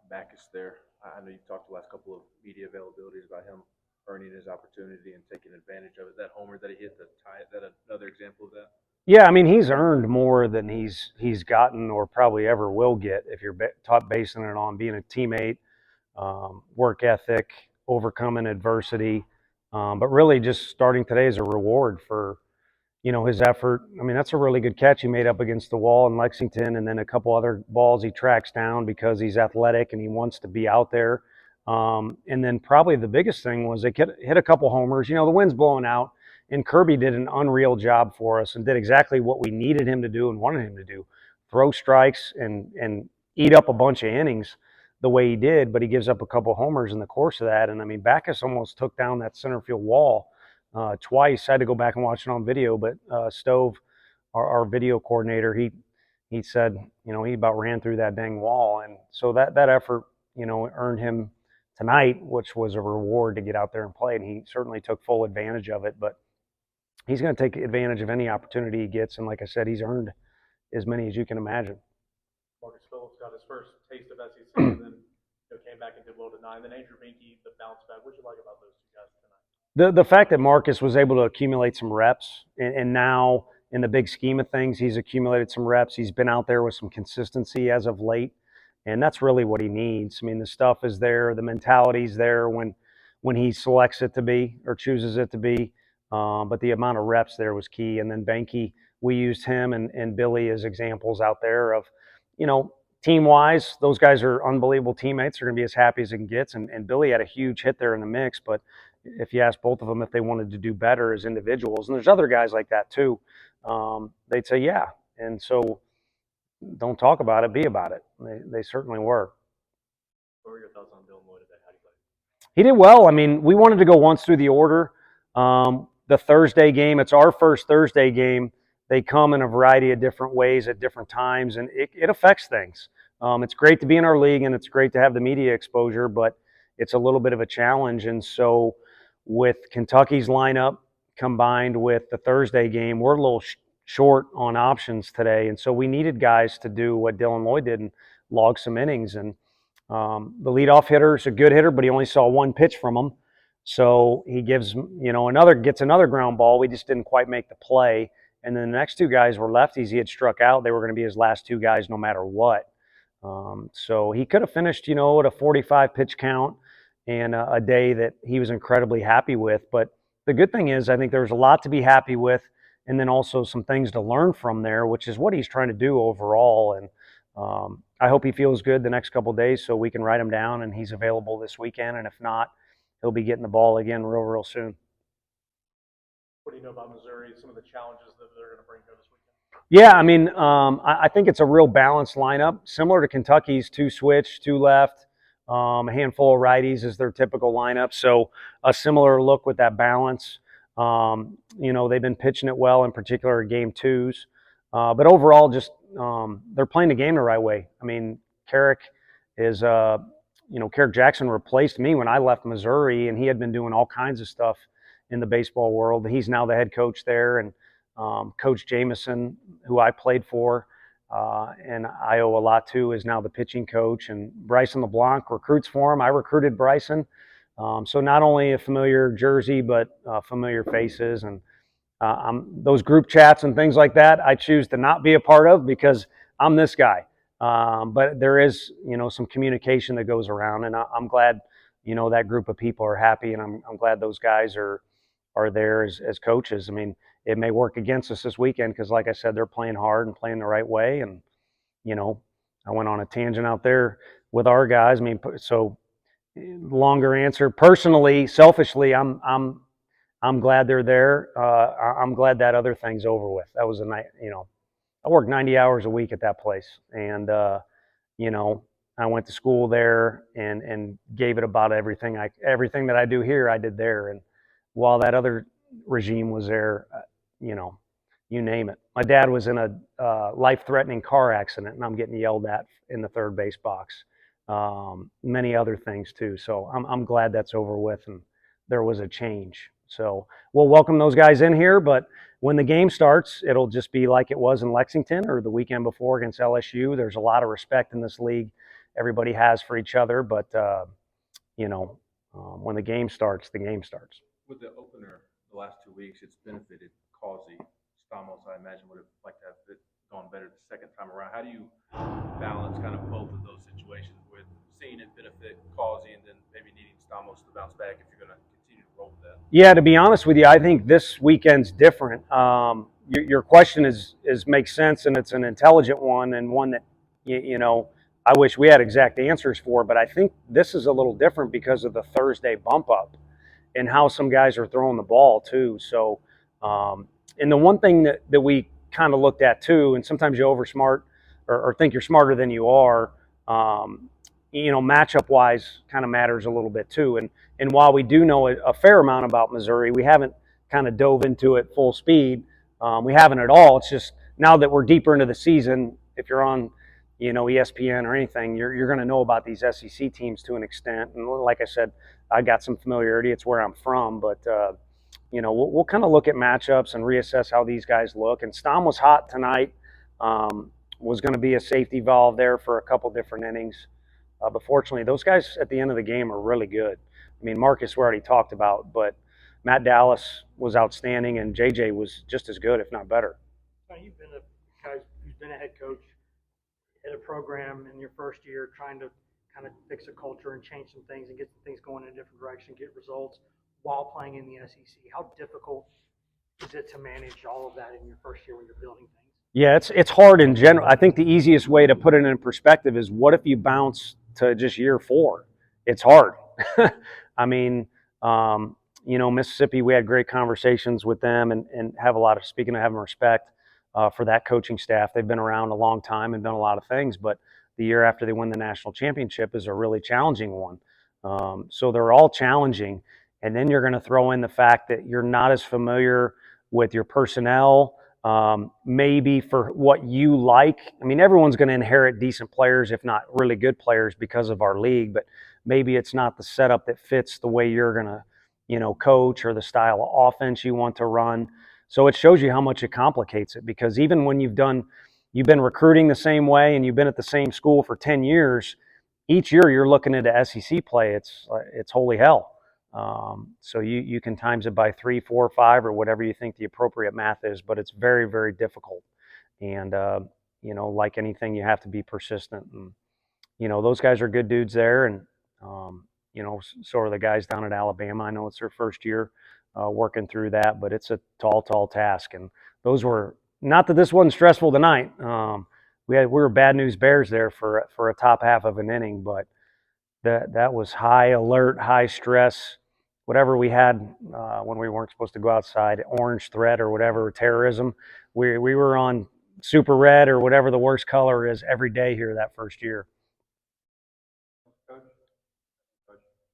Backus there. I know you've talked the last couple of media availabilities about him earning his opportunity and taking advantage of it. That homer that he hit to tie it, that another example of that? Yeah, I mean, he's earned more than he's gotten or probably ever will get if you're basing it on being a teammate, work ethic, overcoming adversity, but really just starting today as a reward for his effort. I mean, that's a really good catch he made up against the wall in Lexington, and then a couple other balls he tracks down because he's athletic and he wants to be out there. And then probably the biggest thing was they hit a couple homers. The wind's blowing out, and Kirby did an unreal job for us and did exactly what we needed him to do and wanted him to do: throw strikes and eat up a bunch of innings the way he did. But he gives up a couple homers in the course of that, and I mean, Backus almost took down that center field wall twice. I had to go back and watch it on video, but Stove, our video coordinator, he said, he about ran through that dang wall, and so that effort, earned him tonight, which was a reward to get out there and play, and he certainly took full advantage of it. But he's going to take advantage of any opportunity he gets, and like I said, he's earned as many as you can imagine. Marcus Phillips got his first taste of SEC, and then came back and did well tonight. And then Andrew Binky, the bounce back. What did you like about those two guys tonight? The fact that Marcus was able to accumulate some reps, and now in the big scheme of things, he's accumulated some reps. He's been out there with some consistency as of late, and that's really what he needs. I mean, the stuff is there, the mentality's there when he selects it to be or chooses it to be, but the amount of reps there was key. And then Banky, we used him and Billy as examples out there of, team-wise, those guys are unbelievable teammates. They're going to be as happy as it gets, and Billy had a huge hit there in the mix, but if you ask both of them if they wanted to do better as individuals, and there's other guys like that too, they'd say yeah. And so don't talk about it, be about it. They certainly were. What were your thoughts on Dylan Lloyd today? How do you play? He did well. I mean, we wanted to go once through the order. The Thursday game, it's our first Thursday game. They come in a variety of different ways at different times, and it affects things. It's great to be in our league, and it's great to have the media exposure, but it's a little bit of a challenge. And so with Kentucky's lineup combined with the Thursday game, we're a little short on options today. And so we needed guys to do what Dylan Lloyd did and log some innings. And the leadoff hitter is a good hitter, but he only saw one pitch from him. So he gives, gets another ground ball. We just didn't quite make the play. And then the next two guys were lefties. He had struck out. They were going to be his last two guys no matter what. So he could have finished, at a 45 pitch count and a day that he was incredibly happy with. But the good thing is I think there's a lot to be happy with, and then also some things to learn from there, which is what he's trying to do overall. And I hope he feels good the next couple of days so we can write him down and he's available this weekend. And if not, he'll be getting the ball again real soon. What do you know about Missouri, some of the challenges that they're going to bring here this weekend? Yeah, I mean, I think it's a real balanced lineup, similar to Kentucky's: two switch, two left, a handful of righties is their typical lineup. So a similar look with that balance. They've been pitching it well, in particular game twos. But overall, just they're playing the game the right way. I mean, Carrick Jackson replaced me when I left Missouri, and he had been doing all kinds of stuff in the baseball world. He's now the head coach there, and Coach Jameson, who I played for, and I owe a lot to, is now the pitching coach. And Bryson LeBlanc recruits for him. I recruited Bryson. So not only a familiar jersey, but familiar faces. And those group chats and things like that, I choose to not be a part of because I'm this guy. But there is, some communication that goes around, and I'm glad, that group of people are happy, and I'm glad those guys are there as coaches. I mean, it may work against us this weekend because, like I said, they're playing hard and playing the right way. And, I went on a tangent out there with our guys. I mean, so longer answer. Personally, selfishly, I'm glad they're there. I'm glad that other thing's over with. That was a night, I worked 90 hours a week at that place. And, I went to school there and gave it about everything that I do here, I did there. And while that other regime was there, you name it. My dad was in a life-threatening car accident, and I'm getting yelled at in the third base box. Many other things too. So I'm glad that's over with, and there was a change. So we'll welcome those guys in here, but when the game starts, it'll just be like it was in Lexington or the weekend before against LSU. There's a lot of respect in this league, everybody has for each other. But when the game starts, the game starts. With the opener the last 2 weeks, it's benefited Causey. Stamos, I imagine, would have liked to have it gone better the second time around. How do you balance kind of both of those situations with seeing it benefit Causey and then maybe needing Stamos to bounce back if you're going to continue to roll with that? Yeah, to be honest with you, I think this weekend's different. Your question makes sense, and it's an intelligent one, and one that I wish we had exact answers for. But I think this is a little different because of the Thursday bump up and how some guys are throwing the ball too. So, and the one thing that we kind of looked at too, and sometimes you oversmart or think you're smarter than you are. Matchup wise kind of matters a little bit too. And while we do know a fair amount about Missouri, we haven't kind of dove into it full speed. We haven't at all. It's just now that we're deeper into the season, if you're on, ESPN or anything, you're going to know about these SEC teams to an extent. And like I said, I got some familiarity. It's where I'm from, but we'll kind of look at matchups and reassess how these guys look. And Stom was hot tonight. Was going to be a safety valve there for a couple different innings. But fortunately, those guys at the end of the game are really good. I mean, Marcus we already talked about, but Matt Dallas was outstanding, and JJ was just as good, if not better. Now, you've been a head coach at a program in your first year, trying to kind of fix a culture and change some things and get some things going in a different direction, get results while playing in the SEC. How difficult is it to manage all of that in your first year when you're building things? Yeah, it's hard in general. I think the easiest way to put it in perspective is, what if you bounce to just year 4? It's hard. I mean, Mississippi, we had great conversations with them and have a lot of, speaking of having respect for that coaching staff. They've been around a long time and done a lot of things, but the year after they win the national championship is a really challenging one. So they're all challenging. And then you're going to throw in the fact that you're not as familiar with your personnel, maybe for what you like. I mean, everyone's going to inherit decent players, if not really good players, because of our league, but maybe it's not the setup that fits the way you're going to, coach, or the style of offense you want to run. So it shows you how much it complicates it, because even when you've been recruiting the same way and you've been at the same school for 10 years, each year you're looking into SEC play. It's holy hell. So you can times it by 3, 4, 5, or whatever you think the appropriate math is, but it's very, very difficult. And, like anything, you have to be persistent. And, those guys are good dudes there. And, so are the guys down at Alabama. I know it's their first year working through that, but it's a tall, tall task. And those were, not that this wasn't stressful tonight. We were bad news bears there for a top half of an inning, but that was high alert, high stress. Whatever we had when we weren't supposed to go outside, orange threat or whatever, terrorism, we were on super red or whatever the worst color is every day here that first year.